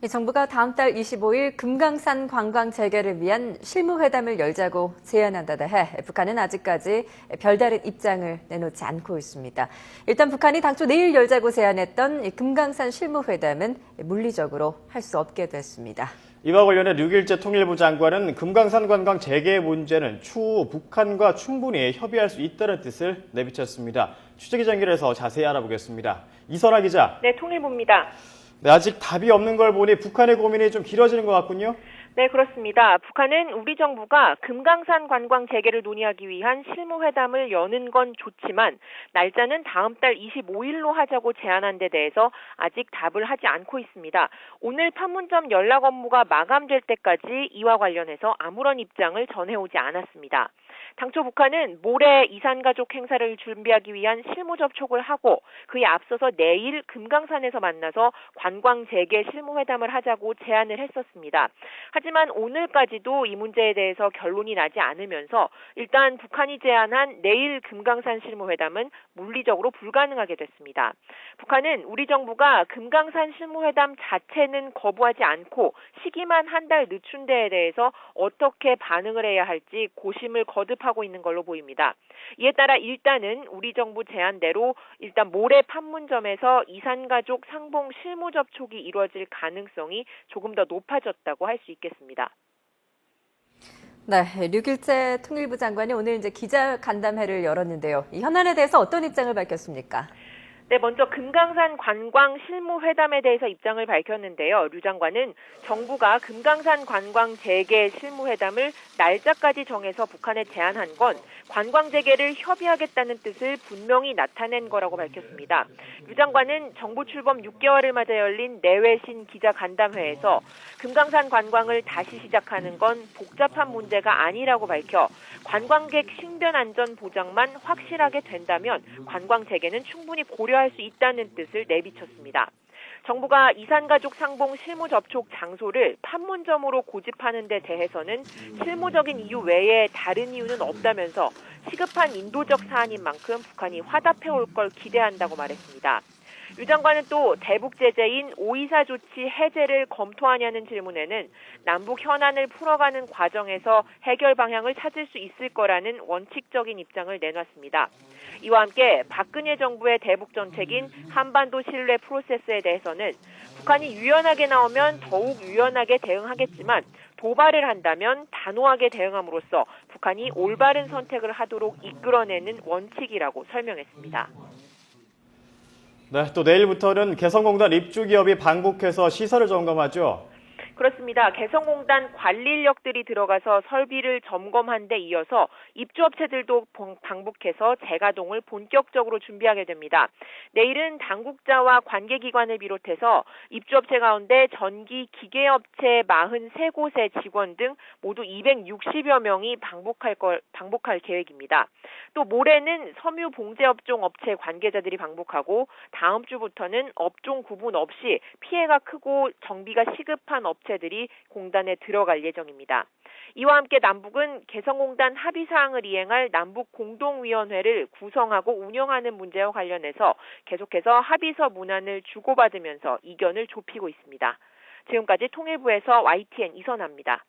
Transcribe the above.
정부가 다음 달 25일 금강산 관광 재개를 위한 실무회담을 열자고 제안한다다 해 북한은 아직까지 별다른 입장을 내놓지 않고 있습니다. 일단 북한이 당초 내일 열자고 제안했던 금강산 실무회담은 물리적으로 할 수 없게 됐습니다. 이와 관련해 류길재 통일부 장관은 금강산 관광 재개 문제는 추후 북한과 충분히 협의할 수 있다는 뜻을 내비쳤습니다. 취재기자 연결해서 자세히 알아보겠습니다. 이선아 기자. 네, 통일부입니다. 네, 아직 답이 없는 걸 보니 북한의 고민이 좀 길어지는 것 같군요. 네, 그렇습니다. 북한은 우리 정부가 금강산 관광 재개를 논의하기 위한 실무회담을 여는 건 좋지만 날짜는 다음 달 25일로 하자고 제안한 데 대해서 아직 답을 하지 않고 있습니다. 오늘 판문점 연락 업무가 마감될 때까지 이와 관련해서 아무런 입장을 전해오지 않았습니다. 당초 북한은 모레 이산가족 행사를 준비하기 위한 실무 접촉을 하고 그에 앞서서 내일 금강산에서 만나서 관광 재개 실무회담을 하자고 제안을 했었습니다. 하지만 오늘까지도 이 문제에 대해서 결론이 나지 않으면서 일단 북한이 제안한 내일 금강산 실무회담은 물리적으로 불가능하게 됐습니다. 북한은 우리 정부가 금강산 실무회담 자체는 거부하지 않고 시기만 한 달 늦춘 데에 대해서 어떻게 반응을 해야 할지 고심을 거듭하고 있는 걸로 보입니다. 이에 따라 일단은 우리 정부 제안대로 일단 모레 판문점에서 이산가족 상봉 실무 접촉이 이루어질 가능성이 조금 더 높아졌다고 할 수 있겠습니다. 네, 류길재 통일부 장관이 오늘 기자 간담회를 열었는데요. 이 현안에 대해서 어떤 입장을 밝혔습니까? 네, 먼저 금강산 관광 실무회담에 대해서 입장을 밝혔는데요. 류 장관은 정부가 금강산 관광 재개 실무회담을 날짜까지 정해서 북한에 제안한 건 관광 재개를 협의하겠다는 뜻을 분명히 나타낸 거라고 밝혔습니다. 류 장관은 정부 출범 6개월을 맞아 열린 내외신 기자 간담회에서 금강산 관광을 다시 시작하는 건 복잡한 문제가 아니라고 밝혀 관광객 신변 안전 보장만 확실하게 된다면 관광 재개는 충분히 고려할 수 있다는 뜻을 내비쳤습니다. 정부가 이산가족 상봉 실무 접촉 장소를 판문점으로 고집하는 데 대해서는 실무적인 이유 외에 다른 이유는 없다면서 시급한 인도적 사안인 만큼 북한이 화답해 올 걸 기대한다고 말했습니다. 류 장관은 또 대북 제재인 524 조치 해제를 검토하냐는 질문에는 남북 현안을 풀어가는 과정에서 해결 방향을 찾을 수 있을 거라는 원칙적인 입장을 내놨습니다. 이와 함께 박근혜 정부의 대북 정책인 한반도 신뢰 프로세스에 대해서는 북한이 유연하게 나오면 더욱 유연하게 대응하겠지만 도발을 한다면 단호하게 대응함으로써 북한이 올바른 선택을 하도록 이끌어내는 원칙이라고 설명했습니다. 네, 또 내일부터는 개성공단 입주 기업이 방북해서 시설을 점검하죠. 그렇습니다. 개성공단 관리 인력들이 들어가서 설비를 점검한 데 이어서 입주업체들도 방북해서 재가동을 본격적으로 준비하게 됩니다. 내일은 당국자와 관계기관을 비롯해서 입주업체 가운데 전기 기계업체 43곳의 직원 등 모두 260여 명이 방북할 계획입니다. 또 모레는 섬유 봉제업종 업체 관계자들이 방북하고 다음 주부터는 업종 구분 없이 피해가 크고 정비가 시급한 업체들이 공단에 들어갈 예정입니다. 이와 함께 남북은 개성공단 합의사항을 이행할 남북공동위원회를 구성하고 운영하는 문제와 관련해서 계속해서 합의서 문안을 주고받으면서 이견을 좁히고 있습니다. 지금까지 통일부에서 YTN 이선아입니다.